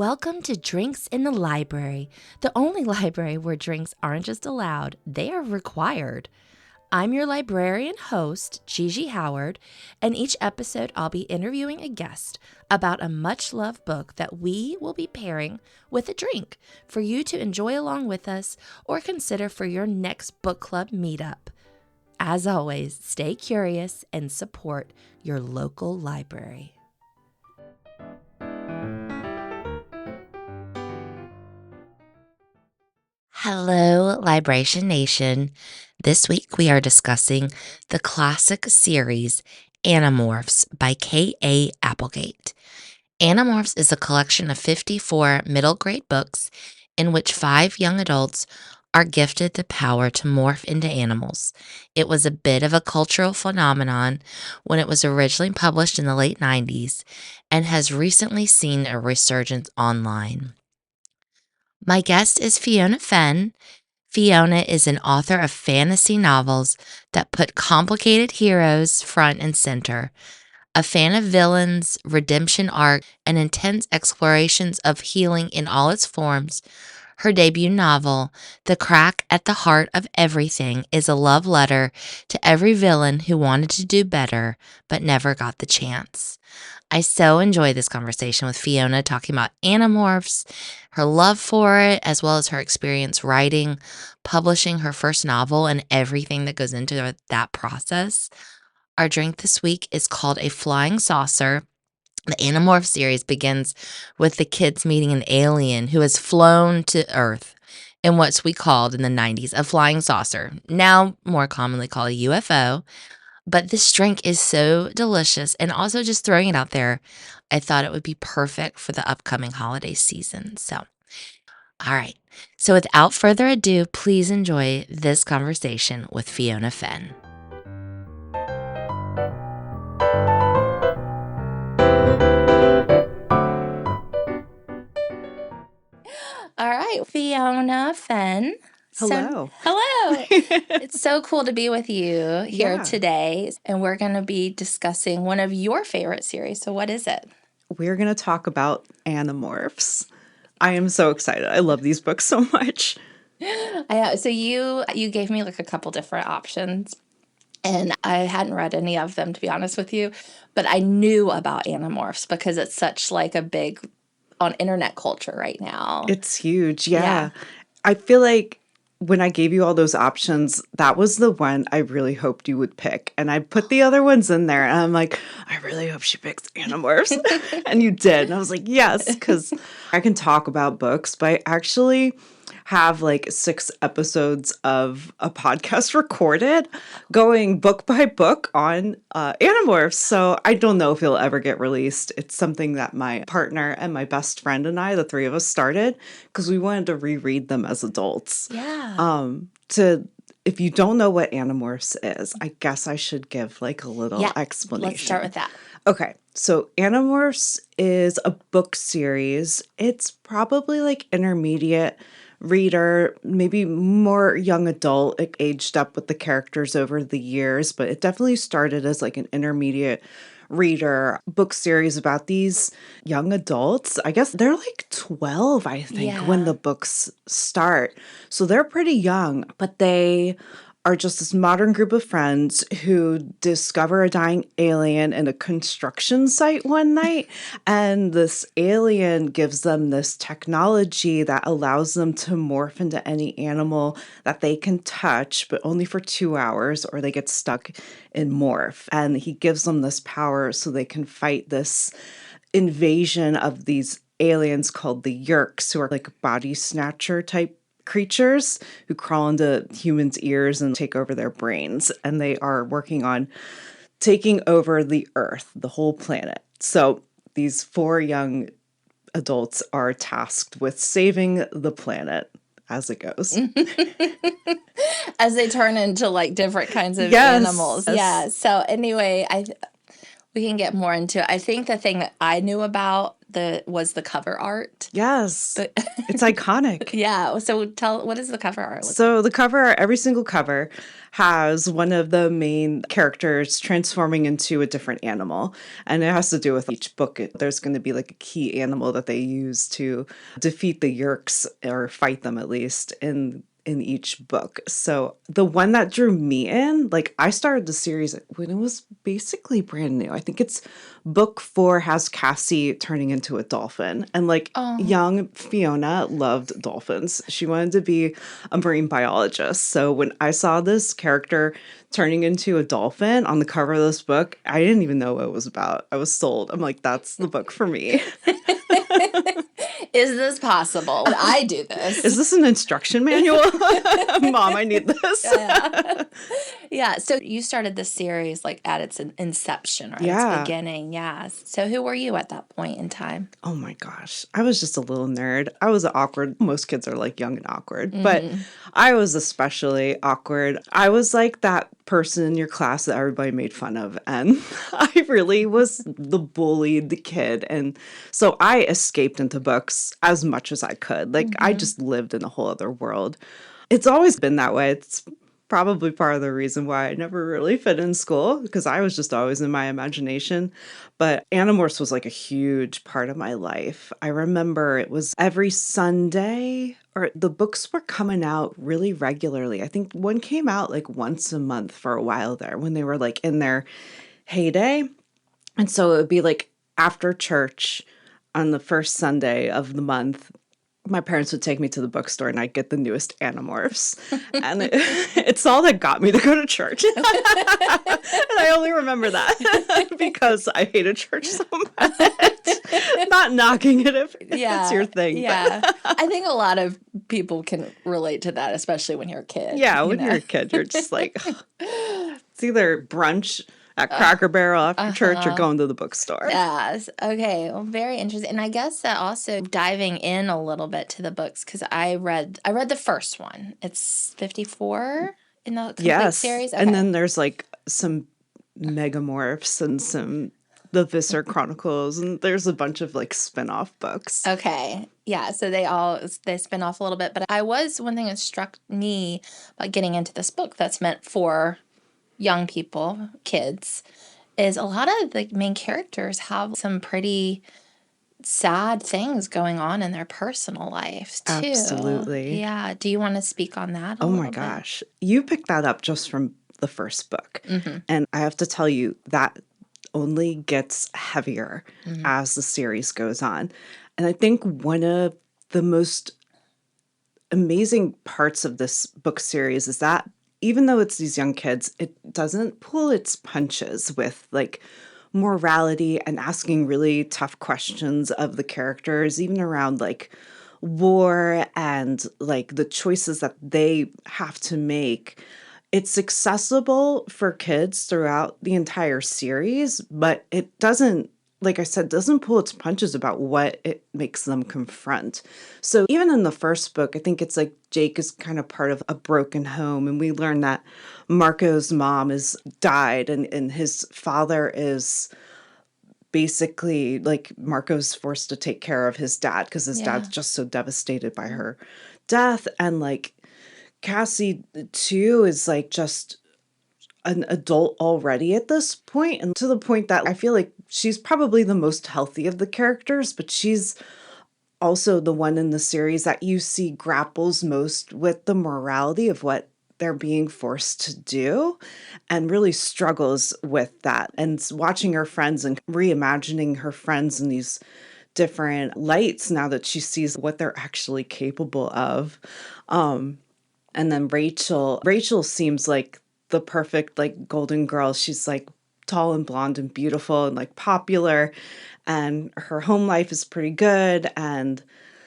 Welcome to Drinks in the Library, the only library where drinks aren't just allowed, they are required. I'm your librarian host, Gigi Howard, and each episode I'll be interviewing a guest about a much-loved book that we will be pairing with a drink for you to enjoy along with us or consider for your next book club meetup. As always, stay curious and support your local library. Hello, Libration Nation. This week we are discussing the classic series Animorphs by K.A. Applegate. Animorphs is a collection of 54 middle grade books in which 5 young adults are gifted the power to morph into animals. It was a bit of a cultural phenomenon when it was originally published in the late 90s and has recently seen a resurgence online. My guest is Fiona Fenn. Fiona is an author of fantasy novels that put complicated heroes front and center. A fan of villains, redemption arc, and intense explorations of healing in all its forms, her debut novel, The Crack at the Heart of Everything, is a love letter to every villain who wanted to do better but never got the chance. I so enjoyed this conversation with Fiona talking about Animorphs, her love for it, as well as her experience writing, publishing her first novel, and everything that goes into that process. Our drink this week is called a Flying Saucer. The Animorphs series begins with the kids meeting an alien who has flown to Earth in what we called in the 90s a flying saucer, now more commonly called a UFO. But this drink is so delicious, and also just throwing it out there, I thought it would be perfect for the upcoming holiday season. So, all right. So without further ado, please enjoy this conversation with Fiona Fenn. All right, Fiona Fenn. Hello. Hello. It's so cool to be with you here today. And we're going to be discussing one of your favorite series. So what is it? We're going to talk about Animorphs. I am so excited. I love these books so much. So you gave me like a couple different options. And I hadn't read any of them, to be honest with you. But I knew about Animorphs because it's such like a big on internet culture right now. It's huge. Yeah. I feel like when I gave you all those options, that was the one I really hoped you would pick. And I put the other ones in there. And I'm like, I really hope she picks Animorphs. And you did. And I was like, yes, because I can talk about books, but I actually have like 6 episodes of a podcast recorded going book by book on Animorphs. So I don't know if it'll ever get released. It's something that my partner and my best friend and I, the 3 of us, started because we wanted to reread them as adults. Yeah. If you don't know what Animorphs is, I guess I should give like a little explanation. Let's start with that. Okay, so Animorphs is a book series. It's probably like intermediate reader, maybe more young adult. It aged up with the characters over the years, but it definitely started as like an intermediate reader book series about these young adults. I guess they're like 12, I think, when the books start. So they're pretty young, but they are just this modern group of friends who discover a dying alien in a construction site one night. And this alien gives them this technology that allows them to morph into any animal that they can touch, but only for 2 hours, or they get stuck in morph. And he gives them this power so they can fight this invasion of these aliens called the Yerks, who are like body snatcher type creatures who crawl into humans' ears and take over their brains. And they are working on taking over the Earth, the whole planet. So these 4 young adults are tasked with saving the planet as it goes. As they turn into like different kinds of animals. Yeah. So anyway, We can get more into it. I think the thing that I knew about was the cover art. Yes. But It's iconic. yeah. So what is the cover art? So the cover, every single cover has one of the main characters transforming into a different animal. And it has to do with each book. There's going to be like a key animal that they use to defeat the Yerks or fight them at least in each book. So the one that drew me in, like I started the series when it was basically brand new. I think it's book 4 has Cassie turning into a dolphin. And like young Fiona loved dolphins. She wanted to be a marine biologist. So when I saw this character turning into a dolphin on the cover of this book, I didn't even know what it was about. I was sold. I'm like, that's the book for me. Is this possible? I do this. Is this an instruction manual? Mom, I need this. Yeah. So you started the series like at its inception or its beginning. Yeah. So who were you at that point in time? Oh my gosh. I was just a little nerd. I was awkward. Most kids are like young and awkward, but I was especially awkward. I was like that person in your class that everybody made fun of. And I really was the bullied kid. And so I escaped into books as much as I could. Like I just lived in a whole other world. It's always been that way. It's probably part of the reason why I never really fit in school, because I was just always in my imagination. But Animorphs was like a huge part of my life. I remember it was every Sunday, or the books were coming out really regularly. I think one came out like once a month for a while there when they were like in their heyday. And so it would be like after church on the first Sunday of the month, my parents would take me to the bookstore and I'd get the newest Animorphs. And it's all that got me to go to church. And I only remember that because I hated church so much. Not knocking it if it's your thing. Yeah. I think a lot of people can relate to that, especially when you're a kid. Yeah, when you're a kid, you're just like, it's either brunch at Cracker Barrel after church or going to the bookstore. Yes. Okay. Well, very interesting. And I guess that also diving in a little bit to the books, because I read the first one. It's 54 in the complete series. Okay. And then there's like some Megamorphs and the Visser Chronicles, and there's a bunch of like spin-off books. Okay. Yeah. So they spin off a little bit. But one thing that struck me about getting into this book that's meant for young people, kids, is a lot of the main characters have some pretty sad things going on in their personal lives too. Absolutely. Yeah. Do you want to speak on that Oh my gosh. You picked that up just from the first book. And I have to tell you that only gets heavier as the series goes on. And I think one of the most amazing parts of this book series is that even though it's these young kids, it doesn't pull its punches with like morality and asking really tough questions of the characters, even around like war and like the choices that they have to make. It's accessible for kids throughout the entire series, but it doesn't, like I said, doesn't pull its punches about what it makes them confront. So even in the first book, I think it's like Jake is kind of part of a broken home, and we learn that Marco's mom is died and his father is basically like Marco's forced to take care of his dad because his dad's just so devastated by her death. And like Cassie too is like just an adult already at this point, and to the point that I feel like she's probably the most healthy of the characters, but she's also the one in the series that you see grapples most with the morality of what they're being forced to do and really struggles with that. And watching her friends and reimagining her friends in these different lights now that she sees what they're actually capable of. And then Rachel seems like the perfect like golden girl. She's like tall and blonde and beautiful and like popular, and her home life is pretty good. And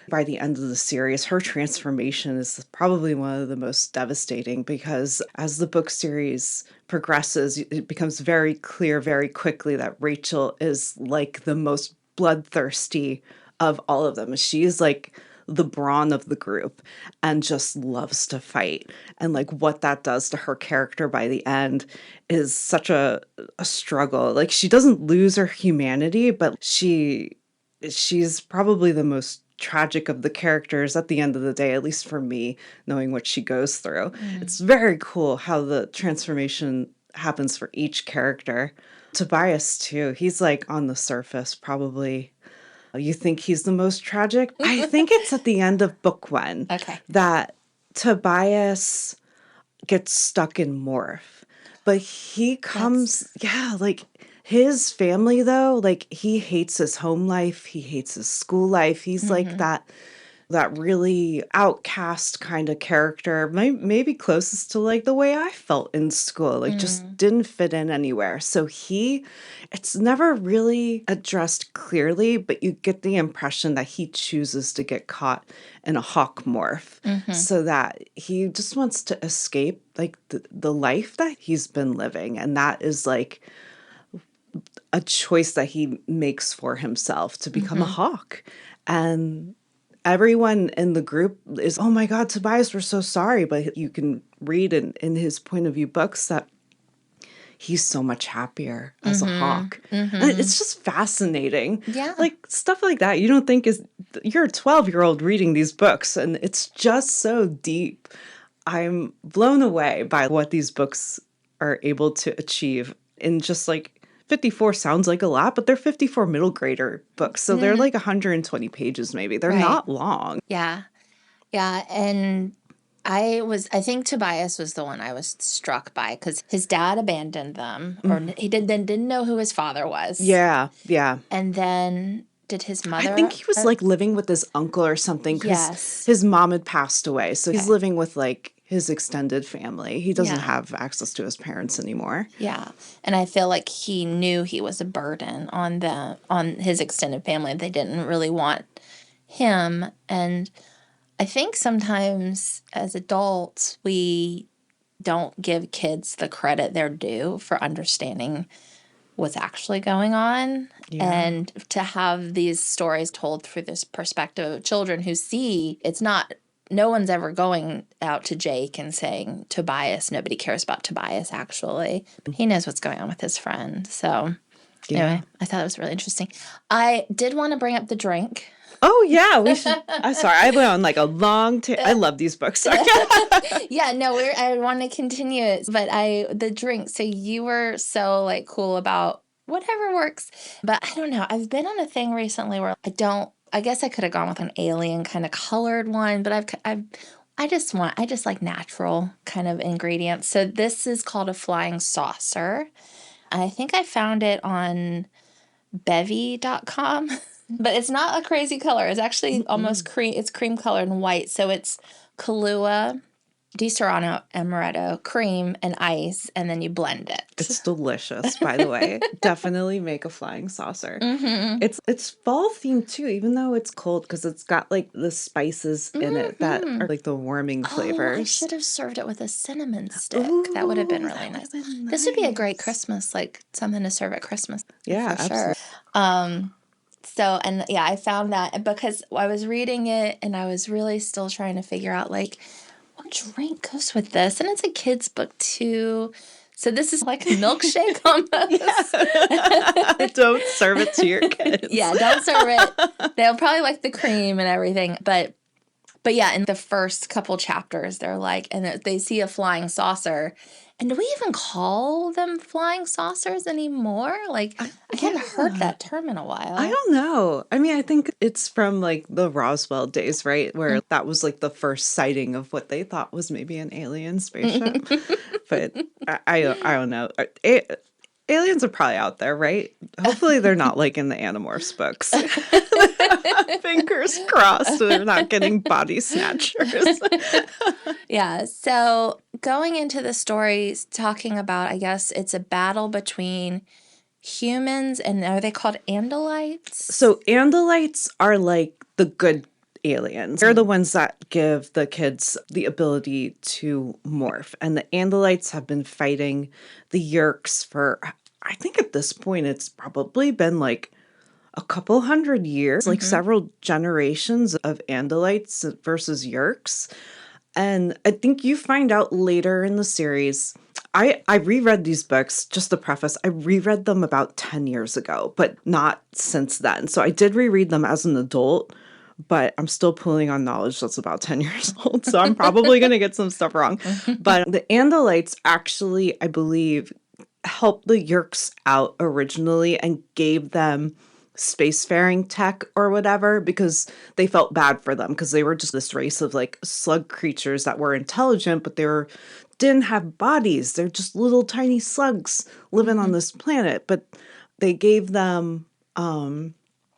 by the end of the series, her transformation is probably one of the most devastating, because as the book series progresses, it becomes very clear very quickly that Rachel is like the most bloodthirsty of all of them. She's like the brawn of the group and just loves to fight. And like what that does to her character by the end is such a struggle. Like she doesn't lose her humanity, but she's probably the most tragic of the characters at the end of the day, at least for me, knowing what she goes through. It's very cool how the transformation happens for each character. Tobias too, he's like on the surface probably you think he's the most tragic. I think it's at the end of book 1 Okay. that Tobias gets stuck in Morph, but he comes like his family though, like he hates his home life, he hates his school life. He's like that really outcast kind of character, maybe closest to like the way I felt in school, like just didn't fit in anywhere. So it's never really addressed clearly, but you get the impression that he chooses to get caught in a hawk morph so that he just wants to escape like the life that he's been living. And that is like a choice that he makes for himself to become a hawk. And everyone in the group is, oh my God, Tobias, we're so sorry. But you can read in his point of view books that he's so much happier as a hawk. And it's just fascinating. Yeah. Like stuff like that. You don't think you're a 12-year-old reading these books and it's just so deep. I'm blown away by what these books are able to achieve in just like 54 sounds like a lot, but they're 54 middle grader books. So they're like 120 pages maybe. They're not long. Yeah. Yeah. And I think Tobias was the one I was struck by because his dad abandoned them or he didn't know who his father was. Yeah. Yeah. And then did his mother? I think he was like living with his uncle or something because his mom had passed away. So he's living with like his extended family. He doesn't have access to his parents anymore. Yeah. And I feel like he knew he was a burden on his extended family. They didn't really want him. And I think sometimes as adults, we don't give kids the credit they're due for understanding what's actually going on. Yeah. And to have these stories told through this perspective of children who see no one's ever going out to Jake and saying, Tobias, nobody cares about Tobias, actually. He knows what's going on with his friend. So anyway, I thought it was really interesting. I did want to bring up the drink. Oh, yeah, we should. I'm sorry. I went on like a long I love these books. Yeah, no, I want to continue it. But the drink, so you were so like cool about whatever works. But I don't know. I've been on a thing recently where I guess I could have gone with an alien kind of colored one, but I just like natural kind of ingredients. So this is called a flying saucer. I think I found it on bevy.com, but it's not a crazy color. It's actually almost cream colored and white. So it's Kahlua, Di Saronno, Amaretto, cream, and ice, and then you blend it. It's delicious, by the way. Definitely make a flying saucer. It's fall themed too, even though it's cold, because it's got like the spices in it that are like the warming flavors. I should have served it with a cinnamon stick. That would have been really nice. This would be a great Christmas, like something to serve at Christmas. Yeah, for sure. I found that because I was reading it and I was really still trying to figure out like, what drink goes with this? And it's a kid's book too. So this is like a milkshake almost. Don't serve it to your kids. Yeah, don't serve it. They'll probably like the cream and everything. But yeah, in the first couple chapters, they're like, and they see a flying saucer. And do we even call them flying saucers anymore? Like, I hadn't heard that term in a while. I don't know. I mean, I think it's from like the Roswell days, right? Where that was like the first sighting of what they thought was maybe an alien spaceship. But I don't know. Aliens are probably out there, right? Hopefully they're not like in the Animorphs books. Fingers crossed they're not getting body snatchers. Yeah, so going into the story, talking about, I guess it's a battle between humans and are they called Andalites? So Andalites are like the good aliens. They're the ones that give the kids the ability to morph. And the Andalites have been fighting the Yeerks for, I think at this point it's probably been like a couple hundred years, like Mm-hmm. several generations of Andalites versus Yeerks. And I think you find out later in the series. I reread these books, just to preface, I reread them about 10 years ago, but not since then. So I did reread them as an adult, but I'm still pulling on knowledge that's about 10 years old. So I'm probably going to get some stuff wrong. But the Andalites actually, I believe, helped the Yeerks out originally and gave them spacefaring tech or whatever because they felt bad for them because they were just this race of like slug creatures that were intelligent, but didn't have bodies. They're just little tiny slugs living on this planet. But they gave them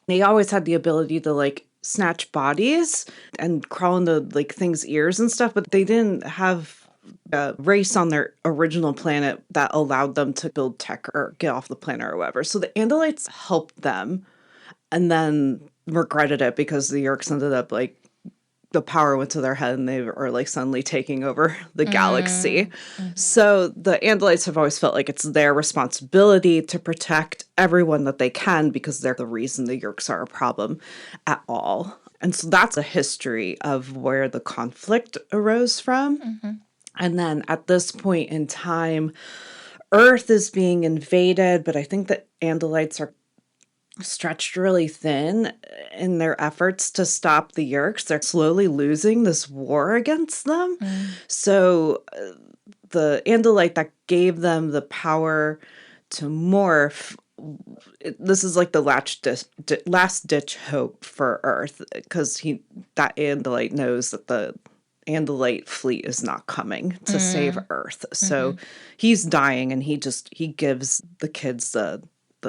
they always had the ability to like snatch bodies and crawl into like things' ears and stuff, but they didn't have a race on their original planet that allowed them to build tech or get off the planet or whatever. So the Andalites helped them and then regretted it because the Yeerks ended up like the power went to their head and they were like suddenly taking over the galaxy. So the Andalites have always felt like it's their responsibility to protect everyone that they can because they're the reason the Yeerks are a problem at all. And so that's a history of where the conflict arose from. And then at this point in time, Earth is being invaded, but I think that Andalites are stretched really thin in their efforts to stop the Yeerks. They're slowly losing this war against them. So the Andalite that gave them the power to morph, this is like the last ditch hope for Earth because that Andalite knows that the Andalite fleet is not coming to save Earth. So he's dying and he gives the kids the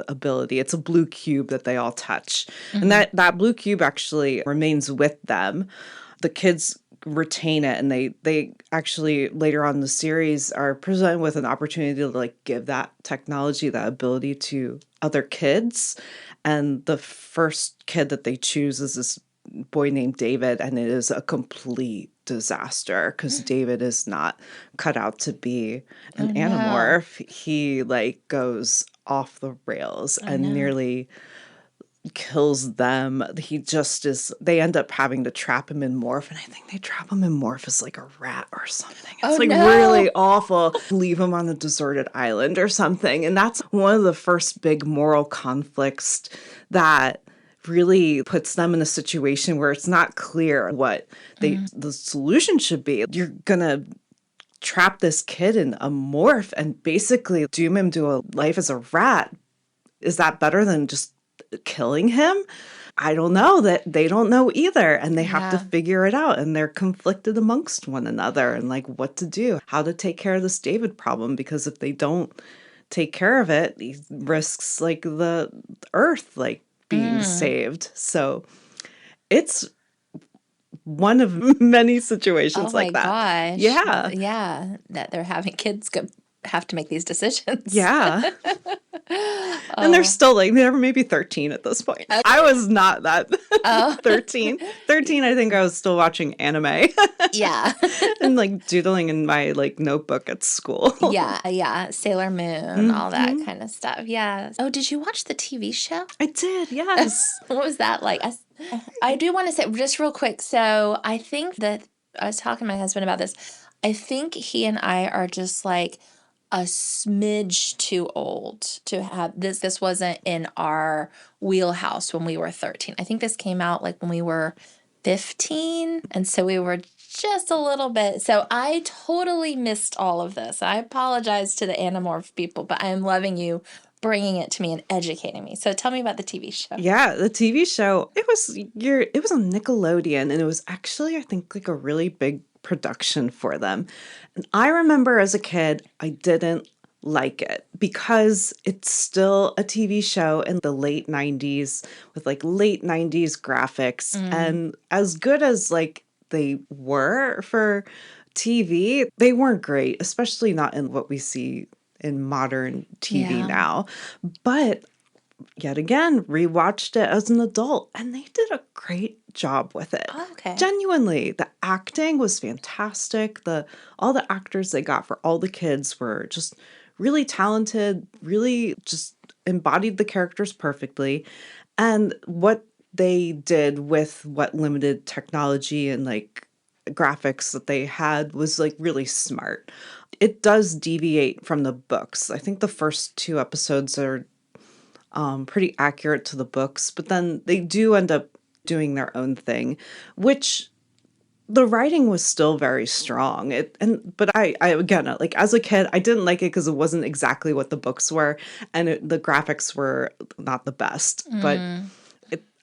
ability. It's a blue cube that they all touch. And that blue cube actually remains with them. The kids retain it and they actually later on in the series are presented with an opportunity to like give that technology, that ability to other kids. And the first kid that they choose is this boy named David, and it is a complete disaster because David is not cut out to be an animorph. He like goes off the rails and nearly kills them. He just is, they end up having to trap him in morph, and I think they trap him in morph as like a rat or something. It's really awful. Leave him on a deserted island or something. And that's one of the first big moral conflicts that really puts them in a situation where it's not clear what the solution should be. You're gonna trap this kid in a morph and basically doom him to a life as a rat. Is that better than just killing him? I don't know. That they don't know either, and they have to figure it out, and they're conflicted amongst one another and like what to do, how to take care of this David problem, because if they don't take care of it, he risks like the Earth like being saved. So it's one of many situations like that. Gosh. Yeah. Yeah. That they're having kids have to make these decisions. Yeah. And they're still like, they're maybe 13 at this point. Okay. I was not that 13. 13, I think I was still watching anime. Yeah. And like doodling in my like notebook at school. Yeah. Sailor Moon, all that kind of stuff. Yeah. Oh, did you watch the TV show? I did, yes. What was that like? I do want to say just real quick. So I think that I was talking to my husband about this. I think he and I are just like a smidge too old to have this. This wasn't in our wheelhouse when we were 13. I think this came out like when we were 15. And so we were just a little bit. So I totally missed all of this. I apologize to the Animorph people, but I am loving you bringing it to me and educating me. So tell me about the TV show. Yeah, the TV show, it was on Nickelodeon, and it was actually, I think, like a really big production for them. And I remember as a kid, I didn't like it because it's still a TV show in the late 90s with like late 90s graphics. And as good as like they were for TV, they weren't great, especially not in what we see in modern TV now. But yet again, rewatched it as an adult, and they did a great job with it. Oh, okay. Genuinely, the acting was fantastic. All the actors they got for all the kids were just really talented, really just embodied the characters perfectly. And what they did with what limited technology and like graphics that they had was like really smart. It does deviate from the books. I think the first two episodes are pretty accurate to the books, but then they do end up doing their own thing, which the writing was still very strong. But I again, like as a kid, I didn't like it because it wasn't exactly what the books were, and the graphics were not the best. But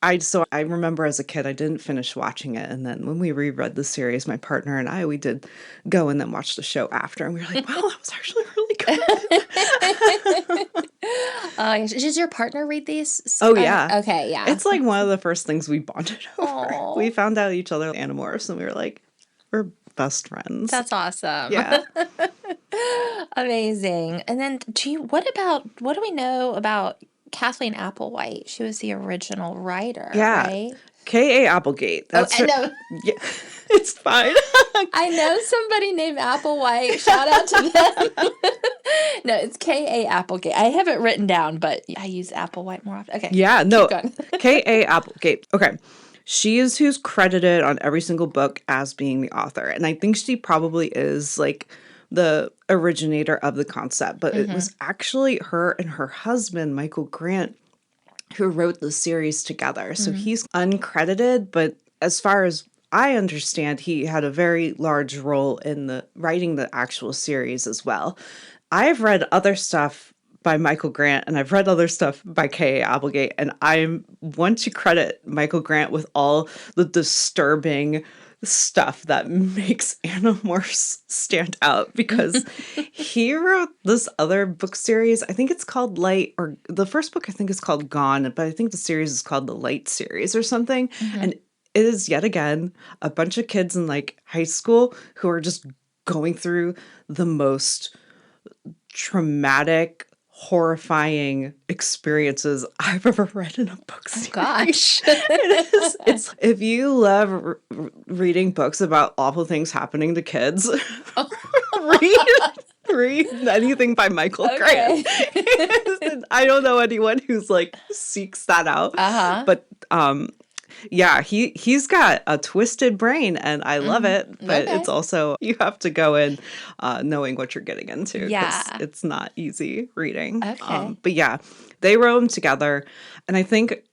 I remember as a kid, I didn't finish watching it, and then when we reread the series, my partner and I, we did go and then watch the show after, and we were like, wow, that was actually really good. Does your partner read these? Oh yeah. Okay, yeah. It's like one of the first things we bonded over. Aw. We found out each other Animorphs, and we were like, we're best friends. That's awesome. Yeah. Amazing. And then what do we know about Kathleen Applewhite? She was the original writer, Yeah. right? K.A. Applegate. That's I know. Yeah, it's fine. I know somebody named Applewhite. Shout out to them. No, it's K.A. Applegate. I have it written down, but I use Applewhite more often. Okay. Yeah, no. Keep going. K.A. Applegate. Okay. She is who's credited on every single book as being the author. And I think she probably is like the originator of the concept. But it was actually her and her husband, Michael Grant, who wrote the series together. So he's uncredited, but as far as I understand, he had a very large role in the writing the actual series as well. I've read other stuff by Michael Grant, and I've read other stuff by K.A. Applegate, and I want to credit Michael Grant with all the disturbing stuff that makes Animorphs stand out, because he wrote this other book series. I think it's called Light, or the first book I think is called Gone, but I think the series is called the Light series or something. And it is yet again a bunch of kids in like high school who are just going through the most traumatic, horrifying experiences I've ever read in a book series. Oh, gosh. It's if you love reading books about awful things happening to kids, read anything by Michael Grant. I don't know anyone who's like seeks that out. But yeah, he's got a twisted brain, and I love it. But it's also, you have to go in knowing what you're getting into. Yeah. It's not easy reading. Okay. But yeah, they wrote them together, and I think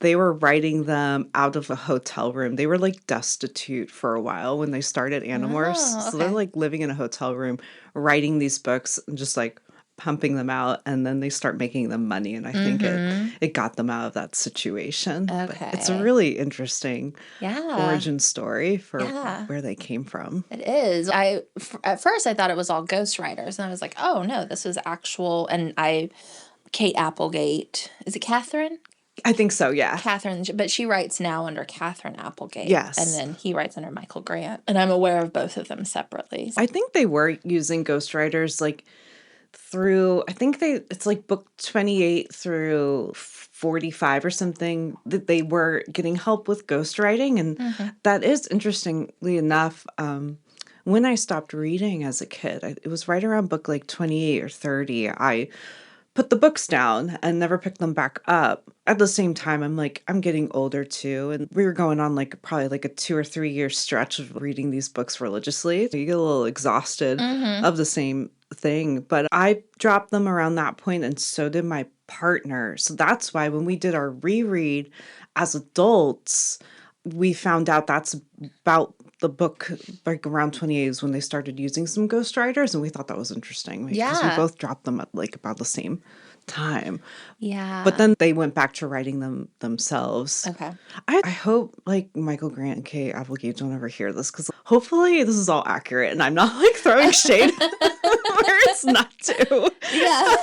they were writing them out of a hotel room. They were like destitute for a while when they started Animorphs. So they're like living in a hotel room, writing these books and just like pumping them out, and then they start making them money, and I think it got them out of that situation. But it's a really interesting origin story for where they came from. It is. At first I thought it was all ghostwriters, and I was like, oh no, this is actual. And Kate Applegate, is it Catherine? I think so, yeah. Catherine, but she writes now under Catherine Applegate. Yes. And then he writes under Michael Grant. And I'm aware of both of them separately. I think they were using ghostwriters like through, I think it's like book 28 through 45 or something, that they were getting help with ghostwriting. And that is, interestingly enough, when I stopped reading as a kid, it was right around book like 28 or 30, I put the books down and never picked them back up. At the same time, I'm getting older too. And we were going on like probably like a 2 or 3 year stretch of reading these books religiously. You get a little exhausted of the same thing. But I dropped them around that point, and so did my partner. So that's why when we did our reread as adults, we found out that's about the book, like around 28 is when they started using some ghostwriters, and we thought that was interesting because we both dropped them at like about the same time. Yeah. But then they went back to writing them themselves. Okay. I hope like Michael Grant and Kate Applegate don't ever hear this, because hopefully this is all accurate and I'm not like throwing shade where it's not to. Yeah.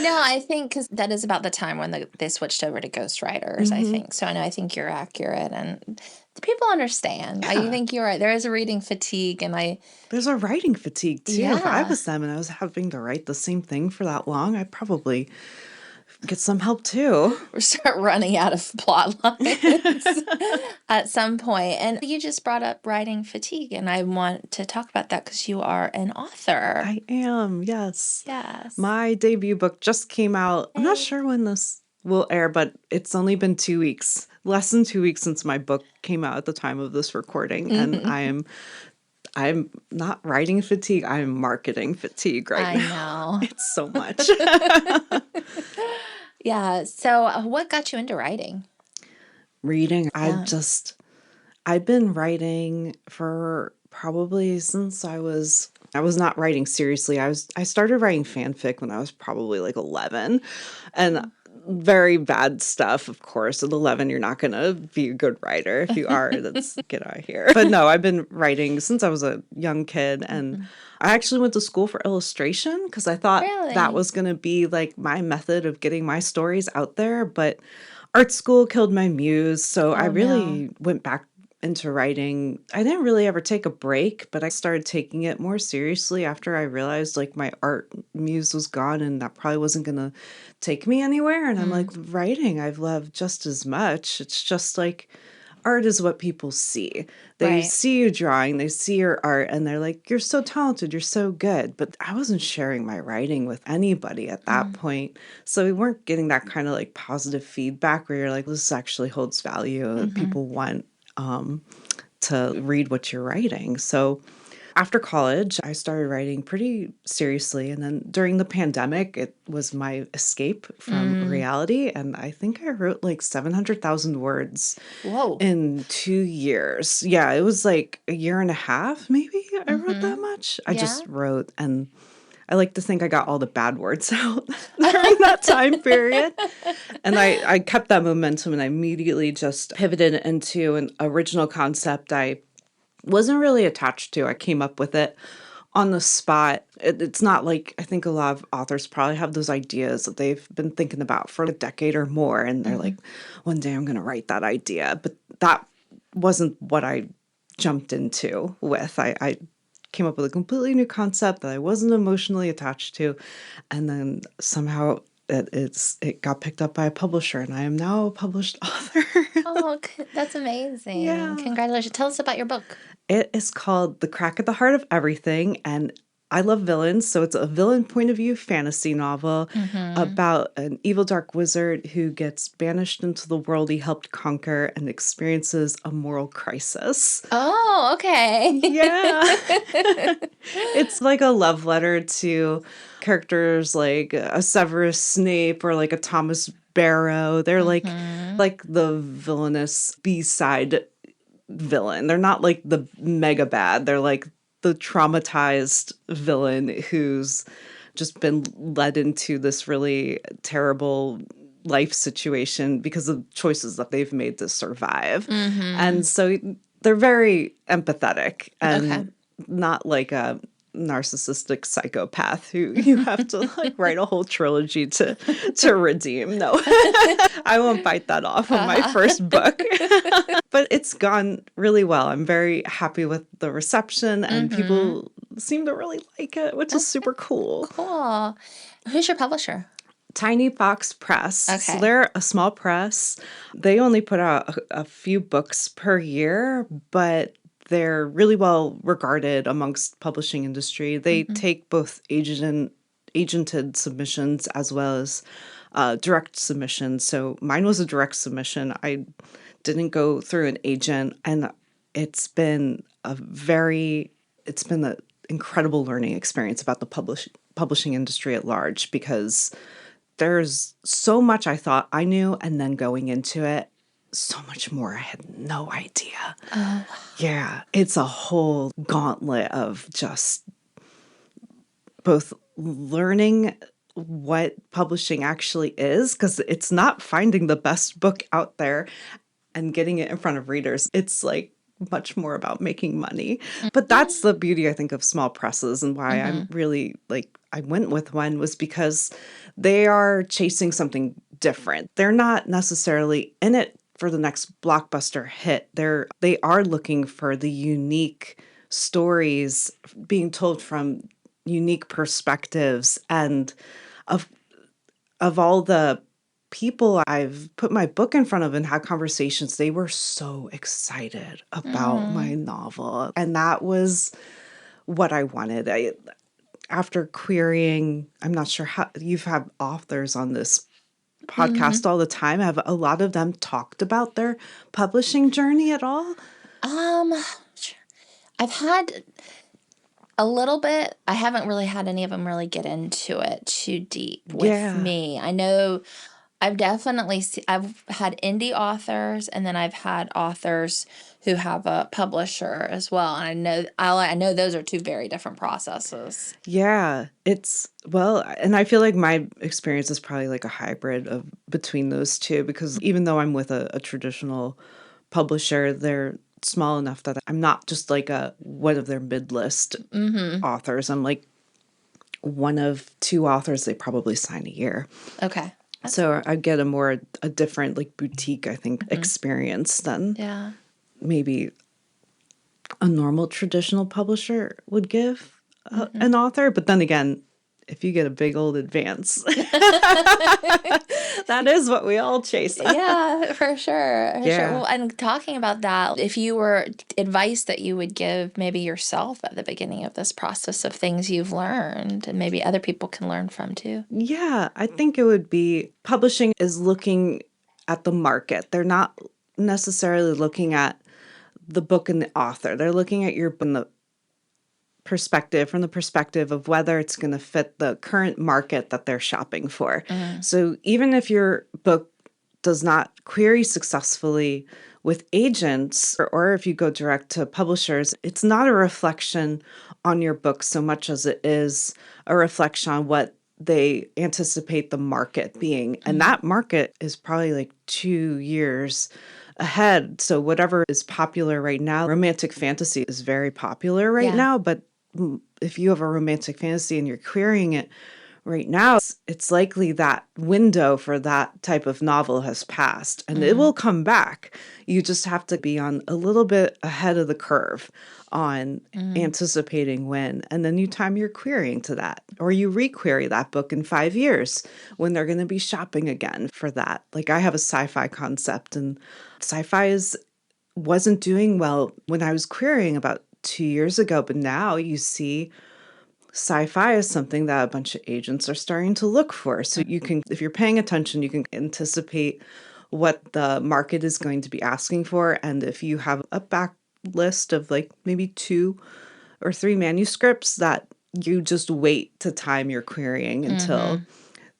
No, I think because that is about the time when they switched over to ghostwriters, I think. So I think you're accurate, and people understand. Yeah. I think you're right. There is a reading fatigue, and there's a writing fatigue too. Yeah. If I was them and I was having to write the same thing for that long, I'd probably get some help too. We start running out of plot lines at some point. And you just brought up writing fatigue, and I want to talk about that because you are an author. I am, yes. Yes. My debut book just came out. I'm not sure when this will air, but it's only been 2 weeks, less than 2 weeks since my book came out at the time of this recording. And I'm not writing fatigue. I'm marketing fatigue right now. I know. It's so much. Yeah. So what got you into writing? Reading. Yeah. I've been writing for probably since I was not writing seriously. I started writing fanfic when I was probably like 11, and very bad stuff, of course. At 11, you're not going to be a good writer. If you are, that's get out of here. But no, I've been writing since I was a young kid, and I actually went to school for illustration because I thought that was going to be like my method of getting my stories out there. But art school killed my muse, so I really went back into writing. I didn't really ever take a break, but I started taking it more seriously after I realized like my art muse was gone and that probably wasn't going to take me anywhere. And I'm like, writing, I've loved just as much. It's just like art is what people see. They see you drawing, they see your art, and they're like, you're so talented, you're so good. But I wasn't sharing my writing with anybody at that point. So we weren't getting that kind of like positive feedback where you're like, this actually holds value and people want to read what you're writing. So after college, I started writing pretty seriously. And then during the pandemic, it was my escape from reality. And I think I wrote like 700,000 words in 2 years. Yeah, it was like a year and a half, maybe I wrote that much. I just wrote, and I like to think I got all the bad words out during that time period. And I kept that momentum and I immediately just pivoted into an original concept I wasn't really attached to. I came up with it on the spot. It's not like, I think a lot of authors probably have those ideas that they've been thinking about for a decade or more. And they're like, one day I'm going to write that idea. But that wasn't what I jumped into with. I came up with a completely new concept that I wasn't emotionally attached to. And then somehow it got picked up by a publisher, and I am now a published author. Oh, that's amazing. Yeah. Congratulations. Tell us about your book. It is called The Crack at the Heart of Everything, and I love villains, so it's a villain point of view fantasy novel about an evil dark wizard who gets banished into the world he helped conquer and experiences a moral crisis. Oh, okay. Yeah. It's like a love letter to characters like a Severus Snape or like a Thomas Barrow. They're like the villainous B-side villain. They're not like the mega bad. They're like the traumatized villain who's just been led into this really terrible life situation because of choices that they've made to survive. And so they're very empathetic and not like a narcissistic psychopath who you have to like write a whole trilogy to redeem. No, I won't bite that off on my first book. But it's gone really well. I'm very happy with the reception, and people seem to really like it, which is super cool. Cool. Who's your publisher? Tiny Fox Press. Okay. So they're a small press. They only put out a few books per year, but they're really well regarded amongst publishing industry. They take both agented submissions as well as direct submissions. So mine was a direct submission. I didn't go through an agent, and it's been an incredible learning experience about the publishing industry at large, because there's so much I thought I knew, and then going into it, so much more I had no idea. Oh. Yeah, it's a whole gauntlet of just both learning what publishing actually is, because it's not finding the best book out there and getting it in front of readers. It's like much more about making money. But that's the beauty, I think, of small presses, and why I'm really like, I went with one was because they are chasing something different. They're not necessarily in it for the next blockbuster hit. They are looking for the unique stories being told from unique perspectives, and of all the people I've put my book in front of and had conversations, they were so excited about my novel. And that was what I wanted. After querying, I'm not sure how you've had authors on this podcast all the time. Have a lot of them talked about their publishing journey at all? Um, I've had a little bit. I haven't really had any of them really get into it too deep with me. I know I've definitely I've had indie authors, and then I've had authors who have a publisher as well. And I know those are two very different processes. Yeah, and I feel like my experience is probably like a hybrid of between those two, because even though I'm with a traditional publisher, they're small enough that I'm not just like one of their mid-list authors. I'm like one of two authors they probably sign a year. Okay. So I get a different like boutique, I think, experience than maybe a normal traditional publisher would give an author. But then again, if you get a big old advance, that is what we all chase. Yeah, for sure. Sure. Well, and talking about that, if you were advice that you would give maybe yourself at the beginning of this process of things you've learned and maybe other people can learn from too. Yeah, I think it would be publishing is looking at the market. They're not necessarily looking at the book and the author. They're looking at your book from the perspective of whether it's going to fit the current market that they're shopping for. So even if your book does not query successfully with agents, or if you go direct to publishers, it's not a reflection on your book so much as it is a reflection on what they anticipate the market being. And that market is probably like 2 years ahead. So whatever is popular right now, romantic fantasy is very popular right now, but if you have a romantic fantasy and you're querying it right now, it's likely that window for that type of novel has passed, and it will come back. You just have to be on a little bit ahead of the curve on anticipating when, and then you time your querying to that, or you requery that book in 5 years when they're going to be shopping again for that. Like I have a sci-fi concept, and sci-fi wasn't doing well when I was querying about 2 years ago, but now you see sci-fi is something that a bunch of agents are starting to look for. So you can, if you're paying attention, you can anticipate what the market is going to be asking for. And if you have a backlist of like maybe 2 or 3 manuscripts, that you just wait to time your querying until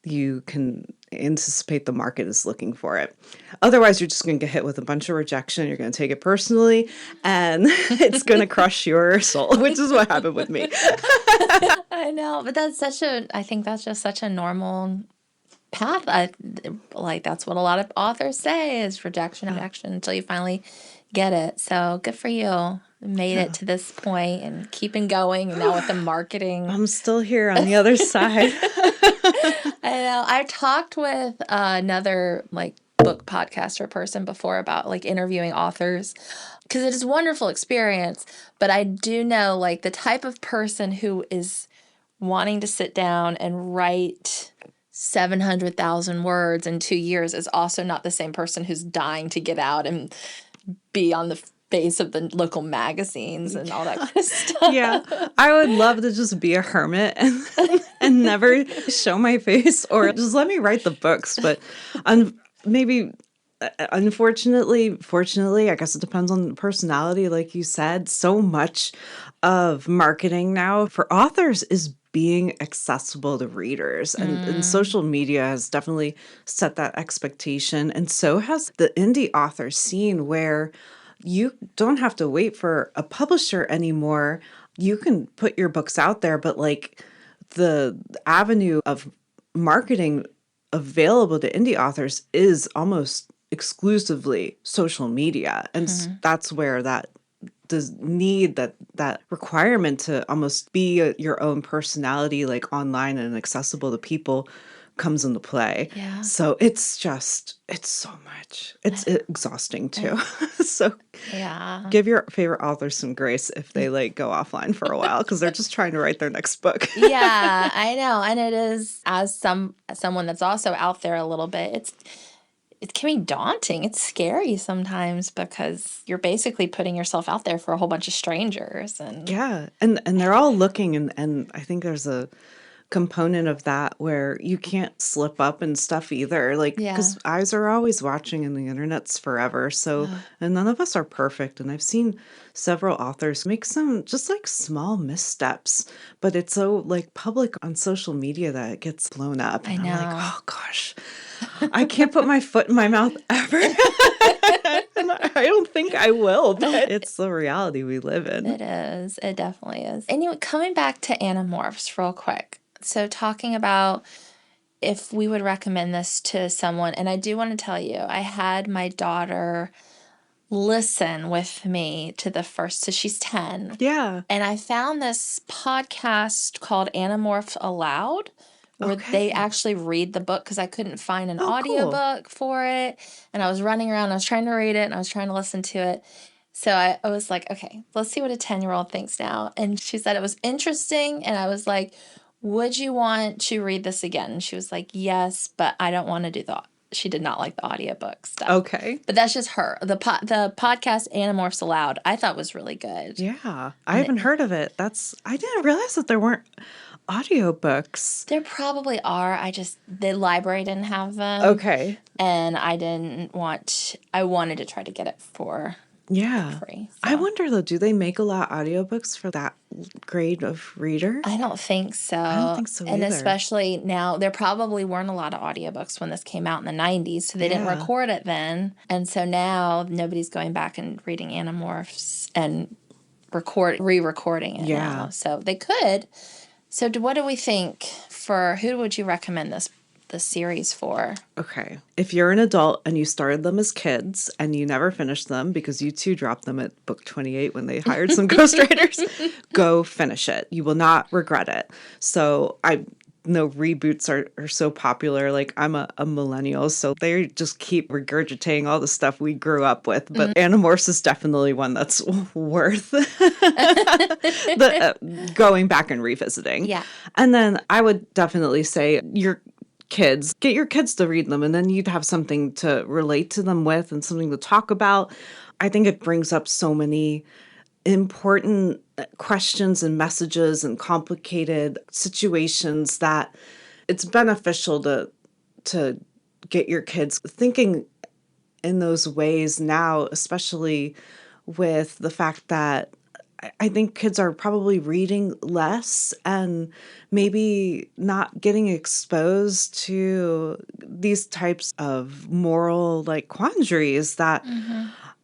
you can anticipate the market is looking for it. Otherwise, you're just going to get hit with a bunch of rejection. You're going to take it personally, and it's going to crush your soul, which is what happened with me. I know, but I think that's just such a normal path. Like that's what a lot of authors say is rejection until you finally get it. So good for you. Made it to this point and keeping going, and now with the marketing. I'm still here on the other side. I know. I talked with another like book podcaster person before about like interviewing authors, because it is a wonderful experience. But I do know like the type of person who is wanting to sit down and write 700,000 words in 2 years is also not the same person who's dying to get out and be on the face of the local magazines and all that kind of stuff. Yeah, I would love to just be a hermit and never show my face, or just let me write the books. But fortunately, I guess it depends on personality. Like you said, so much of marketing now for authors is being accessible to readers, and social media has definitely set that expectation. And so has the indie author scene, where you don't have to wait for a publisher anymore. You can put your books out there, but like the avenue of marketing available to indie authors is almost exclusively social media. And that's where that does need that requirement to almost be your own personality, like online and accessible to people, comes into play. Yeah. So it's so much. It's exhausting too. So Yeah. give your favorite authors some grace if they go offline for a while because they're just trying to write their next book. Yeah, I know. And it is, as someone that's also out there a little bit, it can be daunting. It's scary sometimes because you're basically putting yourself out there for a whole bunch of strangers. And Yeah. And they're all looking and I think there's a component of that where you can't slip up and stuff either. Yeah. Because eyes are always watching and the internet's forever. So, and none of us are perfect. And I've seen several authors make some just small missteps, but it's so public on social media that it gets blown up. And I I'm like, know. oh gosh, I can't put my foot in my mouth ever. And I don't think I will, but it's the reality we live in. It is. It definitely is. Anyway, coming back to Animorphs real quick. So talking about if we would recommend this to someone, and I do want to tell you, I had my daughter listen with me to the first, so she's 10. Yeah. And I found this podcast called Animorphs Aloud, where they actually read the book because I couldn't find an audiobook for it. And I was running around, I was trying to read it, and I was trying to listen to it. So I was like, okay, let's see what a 10-year-old thinks now. And she said it was interesting. And I was like, would you want to read this again? And she was like, yes, but I don't want to do that. She did not like the audiobook stuff. Okay. But that's just her. The podcast Animorphs Aloud, I thought was really good. Yeah. I haven't heard of it. I didn't realize that there weren't audiobooks. There probably are. The library didn't have them. Okay. And I wanted to try to get it for free. So. I wonder though, do they make a lot of audiobooks for that grade of reader? I don't think so. I don't think so and either. Especially now, there probably weren't a lot of audiobooks when this came out in the 90s, so they didn't record it then. And so now nobody's going back and reading Animorphs and re-recording it now. So they could. So what do we think who would you recommend the series for? Okay. If you're an adult and you started them as kids and you never finished them because you too dropped them at book 28 when they hired some ghostwriters, go finish it. You will not regret it. So I know reboots are so popular. I'm a millennial, so they just keep regurgitating all the stuff we grew up with. But Animorphs is definitely one that's worth going back and revisiting. Yeah. And then I would definitely say get your kids to read them, and then you'd have something to relate to them with and something to talk about. I think it brings up so many important questions and messages and complicated situations that it's beneficial to get your kids thinking in those ways now, especially with the fact that I think kids are probably reading less and maybe not getting exposed to these types of moral quandaries that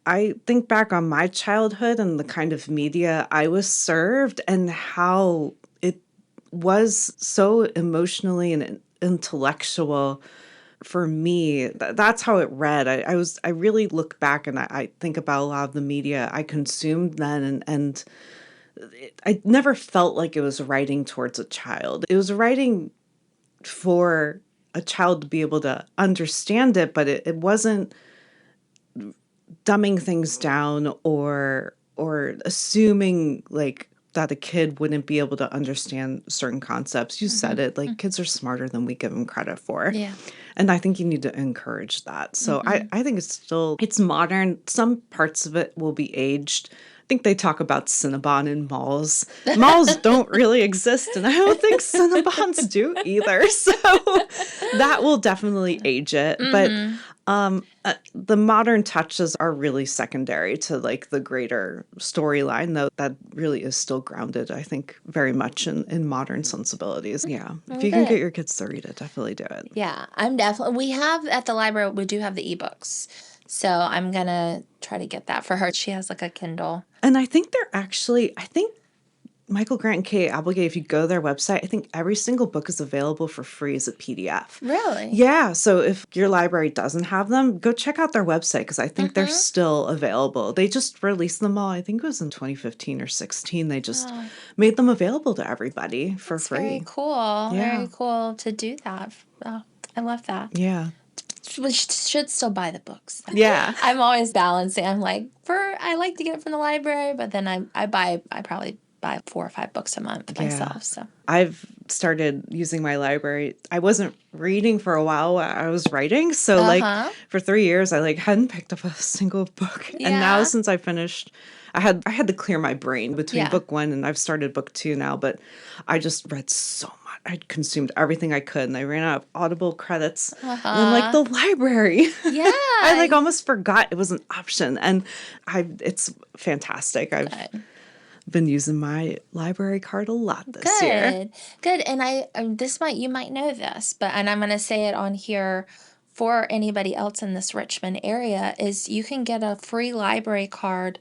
I think back on my childhood and the kind of media I was served and how it was so emotionally and intellectual for me. That's how it read. I really look back and I think about a lot of the media I consumed then and I never felt like it was writing towards a child. It was writing for a child to be able to understand it, but it wasn't dumbing things down or assuming that a kid wouldn't be able to understand certain concepts. You said it, kids are smarter than we give them credit for. Yeah. And I think you need to encourage that. So I think it's modern. Some parts of it will be aged. I think they talk about Cinnabon in malls. Malls don't really exist, and I don't think Cinnabons do either. So that will definitely age it. But the modern touches are really secondary to the greater storyline, though that really is still grounded, I think, very much in modern sensibilities. Yeah. If you can get your kids to read it, definitely do it. Yeah, we have at the library, we do have the ebooks. So I'm going to try to get that for her. She has a Kindle. And I think Michael Grant and Kate Applegate, if you go to their website, I think every single book is available for free as a PDF. Really? Yeah. So if your library doesn't have them, go check out their website because I think they're still available. They just released them all. I think it was in 2015 or 16. They just made them available to everybody for free. Very cool. Yeah. Very cool to do that. Oh, I love that. Yeah. We should still buy the books. Yeah. I'm always balancing. I'm like, I like to get it from the library, but then I probably buy 4 or 5 books a month myself. So I've started using my library. I wasn't reading for a while while I was writing. So like for 3 years, I like hadn't picked up a single book. Yeah. And now since I finished, I had to clear my brain between book 1 and I've started book 2 now, but I just read so much. I consumed everything I could and I ran out of Audible credits. And then like the library. Yeah. I like almost forgot it was an option. And it's fantastic. I've been using my library card a lot this year. Good. And you might know this, and I'm going to say it on here for anybody else in this Richmond area, is you can get a free library card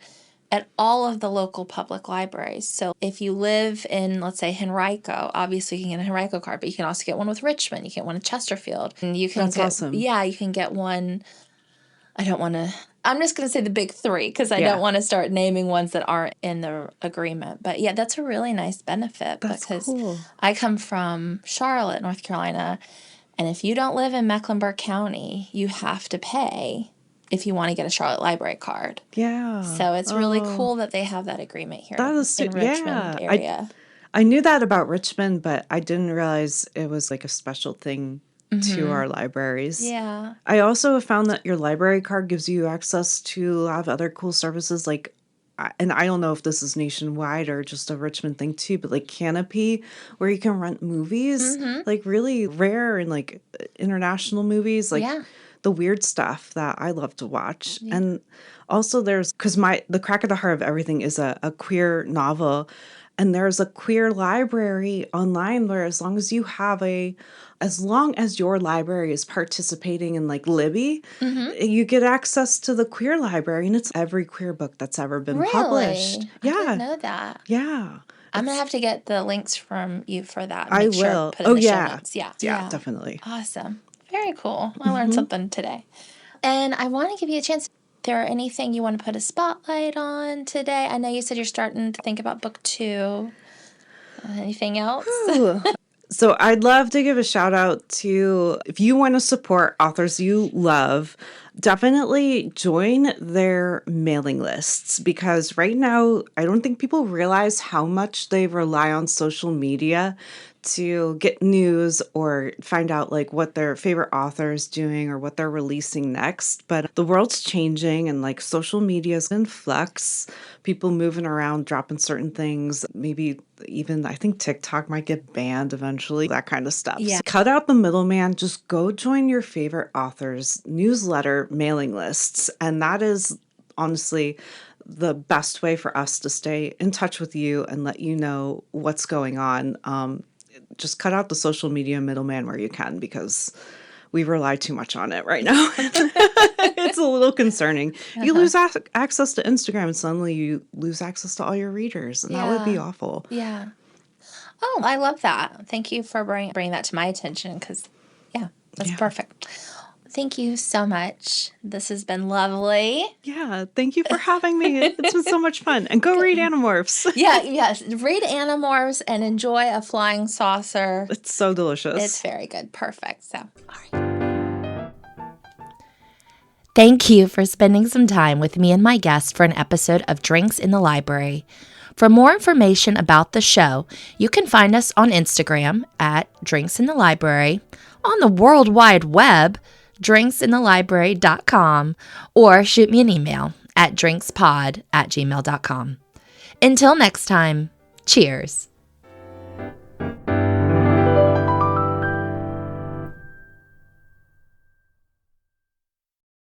at all of the local public libraries. So if you live in, let's say, Henrico, obviously you can get a Henrico card, but you can also get one with Richmond. You can get one in Chesterfield. And you can That's awesome. Yeah, you can get one. I'm just going to say the big 3 because I don't want to start naming ones that aren't in the agreement. But yeah, that's a really nice benefit because cool. I come from Charlotte, North Carolina, and if you don't live in Mecklenburg County, you have to pay if you want to get a Charlotte library card. Yeah. So it's really cool that they have that agreement here That is in Richmond area. I knew that about Richmond, but I didn't realize it was like a special thing to our libraries. Yeah. I also have found that your library card gives you access to a lot of other cool services like, and I don't know if this is nationwide or just a Richmond thing too, but like Canopy, where you can rent movies, like really rare and like international movies, like the weird stuff that I love to watch. Yeah. And also because the Crack of the Heart of Everything is a queer novel. And there's a queer library online where as long as your library is participating in like Libby, you get access to the queer library. And it's every queer book that's ever been published. Yeah. I didn't know that. Yeah. I'm going to have to get the links from you for that. I will. Put in the show notes. Yeah, definitely. Awesome. Very cool. I learned something today. And I want to give you a chance. There anything you want to put a spotlight on today? I know you said you're starting to think about book 2. Anything else? So I'd love to give a shout out to, if you want to support authors you love, definitely join their mailing lists, because right now I don't think people realize how much they rely on social media to get news or find out like what their favorite author is doing or what they're releasing next. But the world's changing and like social media is in flux. People moving around, dropping certain things. Maybe even I think TikTok might get banned eventually, that kind of stuff. Yeah. So cut out the middleman. Just go join your favorite authors' newsletter mailing lists. And that is honestly the best way for us to stay in touch with you and let you know what's going on. Just cut out the social media middleman where you can, because we rely too much on it right now. It's a little concerning. You lose access to Instagram and suddenly you lose access to all your readers. And that would be awful. Yeah. Oh, I love that. Thank you for bringing that to my attention, because, that's perfect. Thank you so much. This has been lovely. Yeah, thank you for having me. It's been so much fun. And go read Animorphs. Yes. Read Animorphs and enjoy a flying saucer. It's so delicious. It's very good. Perfect. So, all right. Thank you for spending some time with me and my guest for an episode of Drinks in the Library. For more information about the show, you can find us on Instagram at Drinks in the Library, on the World Wide Web, drinksinthelibrary.com, or shoot me an email at drinkspod@gmail.com. Until next time, cheers.